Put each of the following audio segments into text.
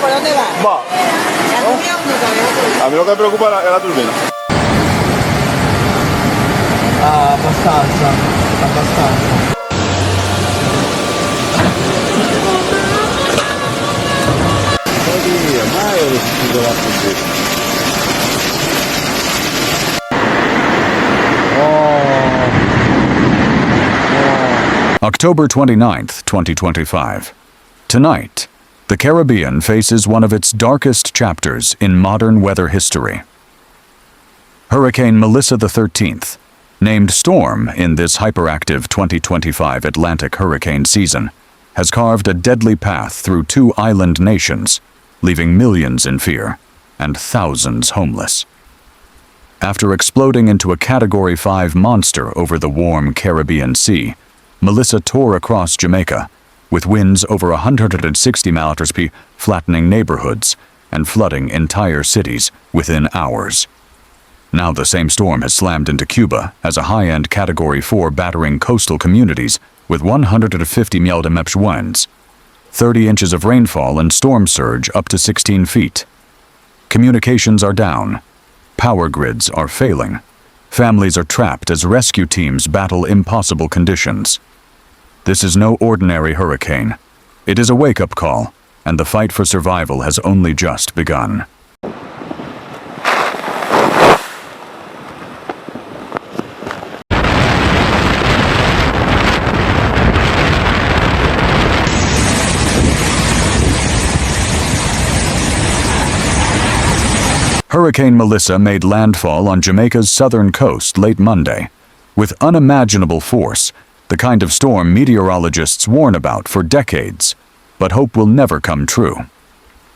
¿Por dónde va? Va. ¿La turbina o no sabe? A mí lo que me preocupa es la turbina. Abbastanza, abbastanza. Oddio, mai ho riuscito a turbina. October 29th, 2025. Tonight, the Caribbean faces one of its darkest chapters in modern weather history. Hurricane Melissa XIII, named Storm in this hyperactive 2025 Atlantic hurricane season, has carved a deadly path through two island nations, leaving millions in fear and thousands homeless. After exploding into a Category 5 monster over the warm Caribbean Sea, Melissa tore across Jamaica, with winds over 160 mph, flattening neighborhoods and flooding entire cities within hours. Now the same storm has slammed into Cuba as a high-end Category 4 battering coastal communities with 150 mph winds, 30 inches of rainfall and storm surge up to 16 feet. Communications are down. Power grids are failing. Families are trapped as rescue teams battle impossible conditions. This is no ordinary hurricane. It is a wake-up call, and the fight for survival has only just begun. Hurricane Melissa made landfall on Jamaica's southern coast late Monday, with unimaginable force, the kind of storm meteorologists warn about for decades, but hope will never come true.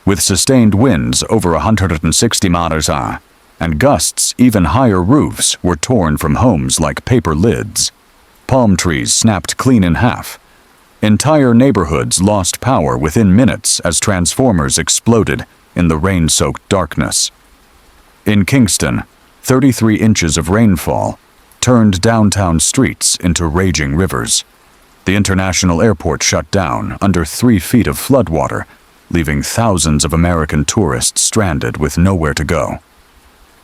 With sustained winds over 160 mph and gusts even higher, roofs were torn from homes like paper lids. Palm trees snapped clean in half. Entire neighborhoods lost power within minutes as transformers exploded in the rain-soaked darkness. In Kingston, 33 inches of rainfall turned downtown streets into raging rivers. The international airport shut down under 3 feet of floodwater, leaving thousands of American tourists stranded with nowhere to go.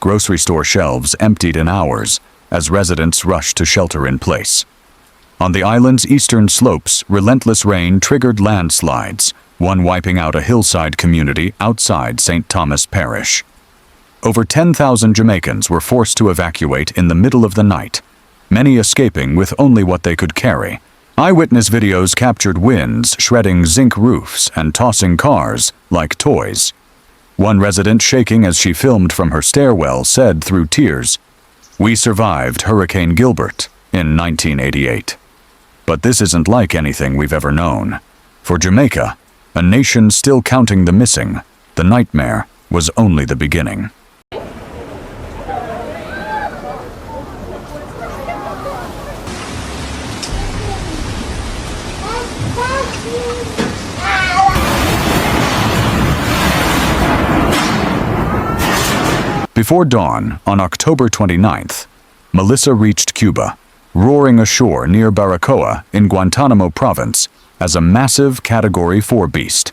Grocery store shelves emptied in hours as residents rushed to shelter in place. On the island's eastern slopes, relentless rain triggered landslides, one wiping out a hillside community outside St. Thomas Parish. Over 10,000 Jamaicans were forced to evacuate in the middle of the night, many escaping with only what they could carry. Eyewitness videos captured winds shredding zinc roofs and tossing cars like toys. One resident, shaking as she filmed from her stairwell, said through tears, "We survived Hurricane Gilbert in 1988. But this isn't like anything we've ever known. For Jamaica, a nation still counting the missing, the nightmare was only the beginning." Before dawn on October 29th, Melissa reached Cuba, roaring ashore near Baracoa in Guantanamo province as a massive Category 4 beast.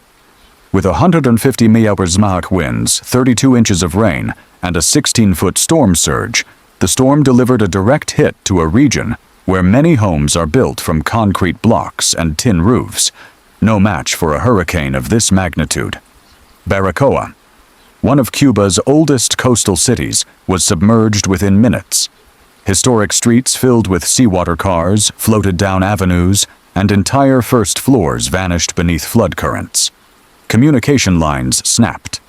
With 150 mph winds, 32 inches of rain, and a 16-foot storm surge, the storm delivered a direct hit to a region where many homes are built from concrete blocks and tin roofs, no match for a hurricane of this magnitude. Baracoa, one of Cuba's oldest coastal cities, was submerged within minutes. Historic streets filled with seawater cars floated down avenues, and entire first floors vanished beneath flood currents. Communication lines snapped.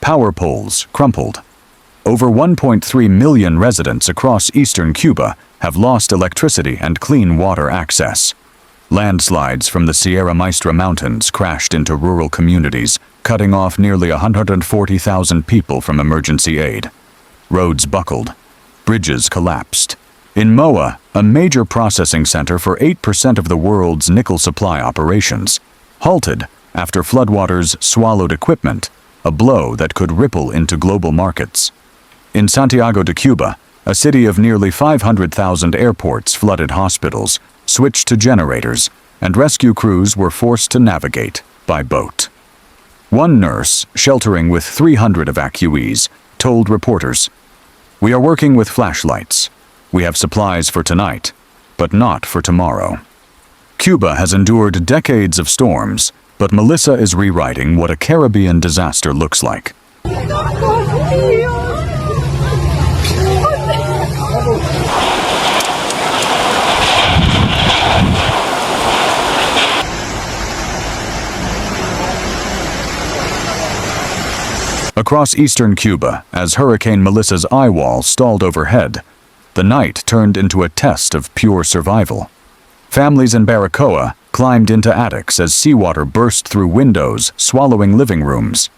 Power poles crumpled. Over 1.3 million residents across eastern Cuba have lost electricity and clean water access. Landslides from the Sierra Maestra Mountains crashed into rural communities, cutting off nearly 140,000 people from emergency aid. Roads buckled. Bridges collapsed. In Moa, a major processing center for 8% of the world's nickel supply operations, halted after floodwaters swallowed equipment, a blow that could ripple into global markets. In Santiago de Cuba, a city of nearly 500,000 airports flooded hospitals, switched to generators, and rescue crews were forced to navigate by boat. One nurse, sheltering with 300 evacuees, told reporters, "We are working with flashlights. We have supplies for tonight, but not for tomorrow." Cuba has endured decades of storms, but Melissa is rewriting what a Caribbean disaster looks like. Across eastern Cuba, as Hurricane Melissa's eye wall stalled overhead, the night turned into a test of pure survival. Families in Baracoa climbed into attics as seawater burst through windows, swallowing living rooms.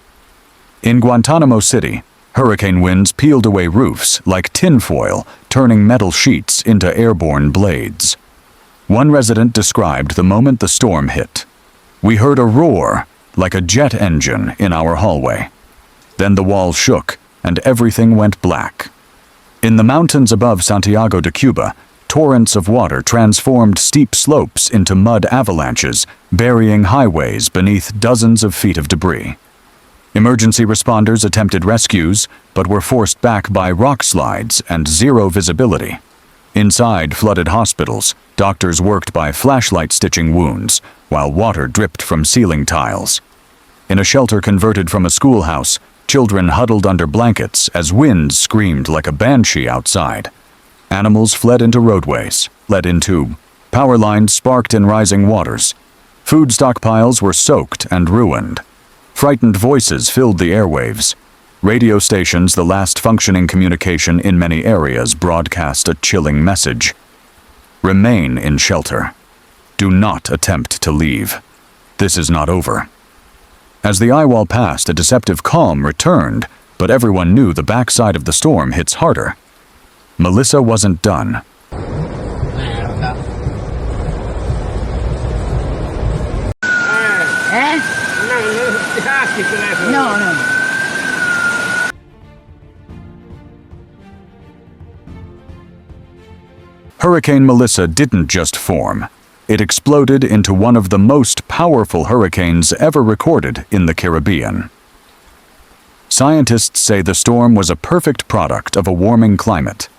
In Guantanamo City, hurricane winds peeled away roofs like tinfoil, turning metal sheets into airborne blades. One resident described the moment the storm hit. "We heard a roar, like a jet engine, in our hallway. Then the walls shook, and everything went black." In the mountains above Santiago de Cuba, torrents of water transformed steep slopes into mud avalanches, burying highways beneath dozens of feet of debris. Emergency responders attempted rescues, but were forced back by rock slides and zero visibility. Inside flooded hospitals, doctors worked by flashlight stitching wounds, while water dripped from ceiling tiles. In a shelter converted from a schoolhouse, children huddled under blankets as winds screamed like a banshee outside. Animals fled into roadways, led into power lines sparked in rising waters. Food stockpiles were soaked and ruined. Frightened voices filled the airwaves. Radio stations, the last functioning communication in many areas, broadcast a chilling message. Remain in shelter. Do not attempt to leave. This is not over. As the eye wall passed, a deceptive calm returned, but everyone knew the backside of the storm hits harder. Melissa wasn't done. No. Hurricane Melissa didn't just form. It exploded into one of the most powerful hurricanes ever recorded in the Caribbean. Scientists say the storm was a perfect product of a warming climate.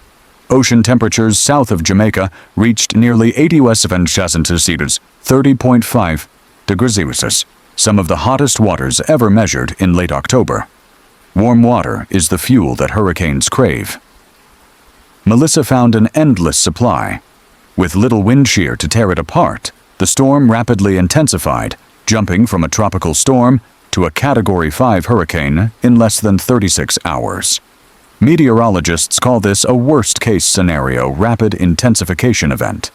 Ocean temperatures south of Jamaica reached nearly 80 Celsius, 30.5 degrees Celsius, some of the hottest waters ever measured in late October. Warm water is the fuel that hurricanes crave. Melissa found an endless supply. With little wind shear to tear it apart, the storm rapidly intensified, jumping from a tropical storm to a Category 5 hurricane in less than 36 hours. Meteorologists call this a worst-case scenario rapid intensification event.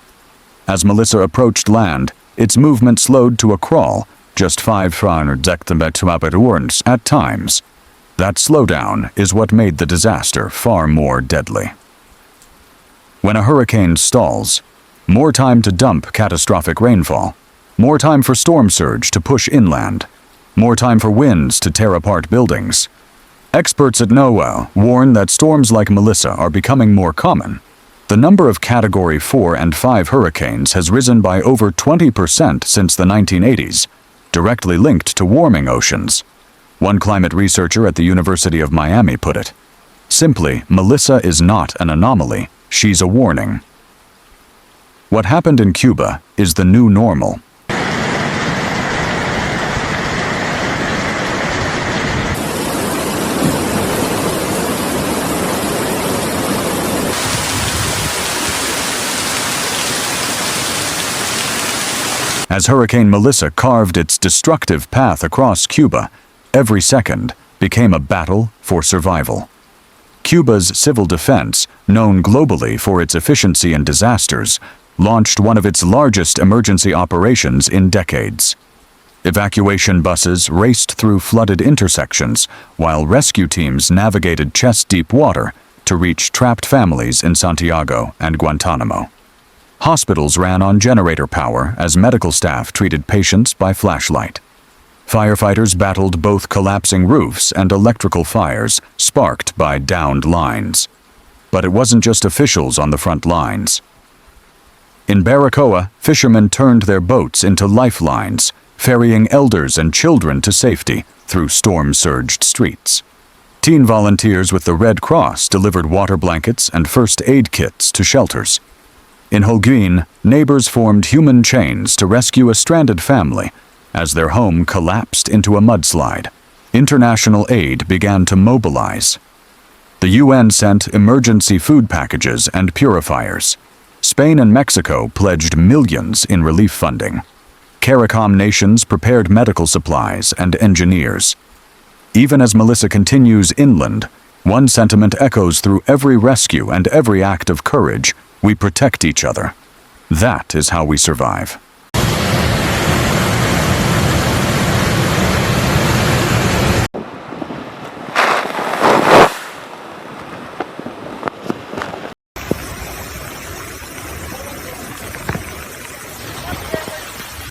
As Melissa approached land, its movement slowed to a crawl, just 500 hectometers at times. That slowdown is what made the disaster far more deadly. When a hurricane stalls, more time to dump catastrophic rainfall, more time for storm surge to push inland, more time for winds to tear apart buildings. Experts at NOAA warn that storms like Melissa are becoming more common. The number of Category 4 and 5 hurricanes has risen by over 20% since the 1980s, directly linked to warming oceans. One climate researcher at the University of Miami put it, simply, Melissa is not an anomaly, she's a warning. What happened in Cuba is the new normal. As Hurricane Melissa carved its destructive path across Cuba, every second became a battle for survival. Cuba's civil defense, known globally for its efficiency in disasters, launched one of its largest emergency operations in decades. Evacuation buses raced through flooded intersections, while rescue teams navigated chest-deep water to reach trapped families in Santiago and Guantanamo. Hospitals ran on generator power as medical staff treated patients by flashlight. Firefighters battled both collapsing roofs and electrical fires sparked by downed lines. But it wasn't just officials on the front lines. In Baracoa, fishermen turned their boats into lifelines, ferrying elders and children to safety through storm-surged streets. Teen volunteers with the Red Cross delivered water blankets and first aid kits to shelters. In Holguin, neighbors formed human chains to rescue a stranded family as their home collapsed into a mudslide. International aid began to mobilize. The UN sent emergency food packages and purifiers. Spain and Mexico pledged millions in relief funding. CARICOM nations prepared medical supplies and engineers. Even as Melissa continues inland, one sentiment echoes through every rescue and every act of courage: we protect each other. That is how we survive.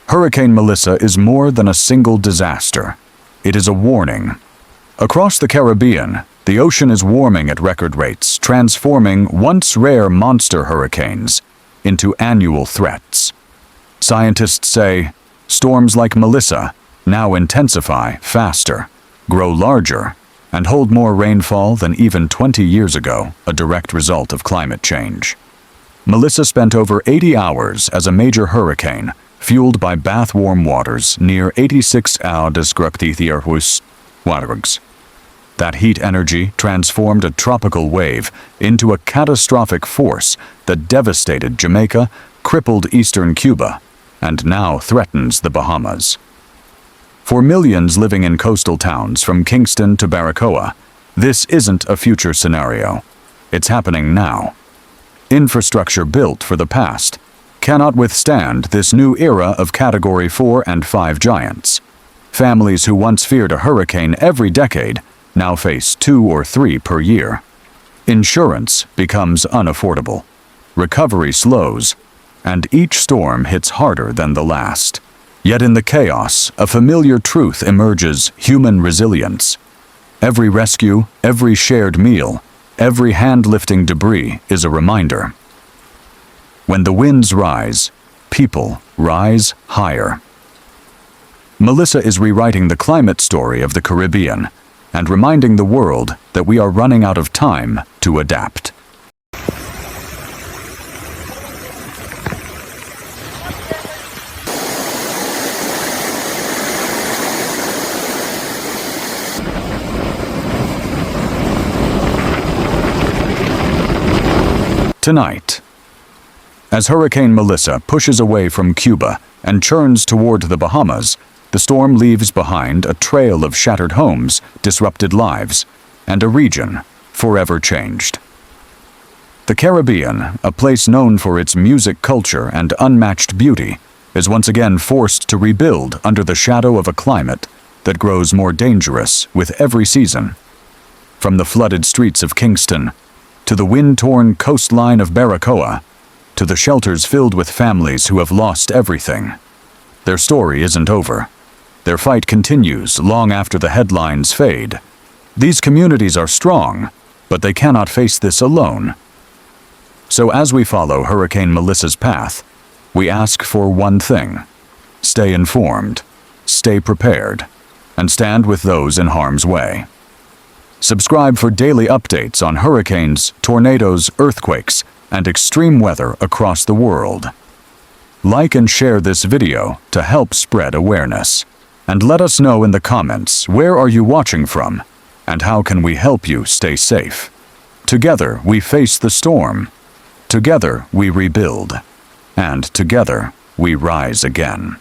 Hurricane Melissa is more than a single disaster. It is a warning. Across the Caribbean, the ocean is warming at record rates, transforming once rare monster hurricanes into annual threats. Scientists say storms like Melissa now intensify faster, grow larger, and hold more rainfall than even 20 years ago, a direct result of climate change. Melissa spent over 80 hours as a major hurricane, fueled by bath-warm waters near 86 hours descriptithierhus waters. That heat energy transformed a tropical wave into a catastrophic force that devastated Jamaica, crippled eastern Cuba, and now threatens the Bahamas. For millions living in coastal towns from Kingston to Baracoa, this isn't a future scenario. It's happening now. Infrastructure built for the past cannot withstand this new era of Category 4 and 5 giants. Families who once feared a hurricane every decade now face 2 or 3 per year. Insurance becomes unaffordable. Recovery slows, and each storm hits harder than the last. Yet in the chaos, a familiar truth emerges: human resilience. Every rescue, every shared meal, every hand-lifting debris is a reminder. When the winds rise, people rise higher. Melissa is rewriting the climate story of the Caribbean and reminding the world that we are running out of time to adapt. Tonight, as Hurricane Melissa pushes away from Cuba and churns toward the Bahamas, the storm leaves behind a trail of shattered homes, disrupted lives, and a region forever changed. The Caribbean, a place known for its music culture and unmatched beauty, is once again forced to rebuild under the shadow of a climate that grows more dangerous with every season. From the flooded streets of Kingston, to the wind-torn coastline of Baracoa, to the shelters filled with families who have lost everything. Their story isn't over. Their fight continues long after the headlines fade. These communities are strong, but they cannot face this alone. So as we follow Hurricane Melissa's path, we ask for one thing: stay informed, stay prepared, and stand with those in harm's way. Subscribe for daily updates on hurricanes, tornadoes, earthquakes, and extreme weather across the world. Like and share this video to help spread awareness. And let us know in the comments, where are you watching from, and how can we help you stay safe? Together we face the storm. Together we rebuild. And together we rise again.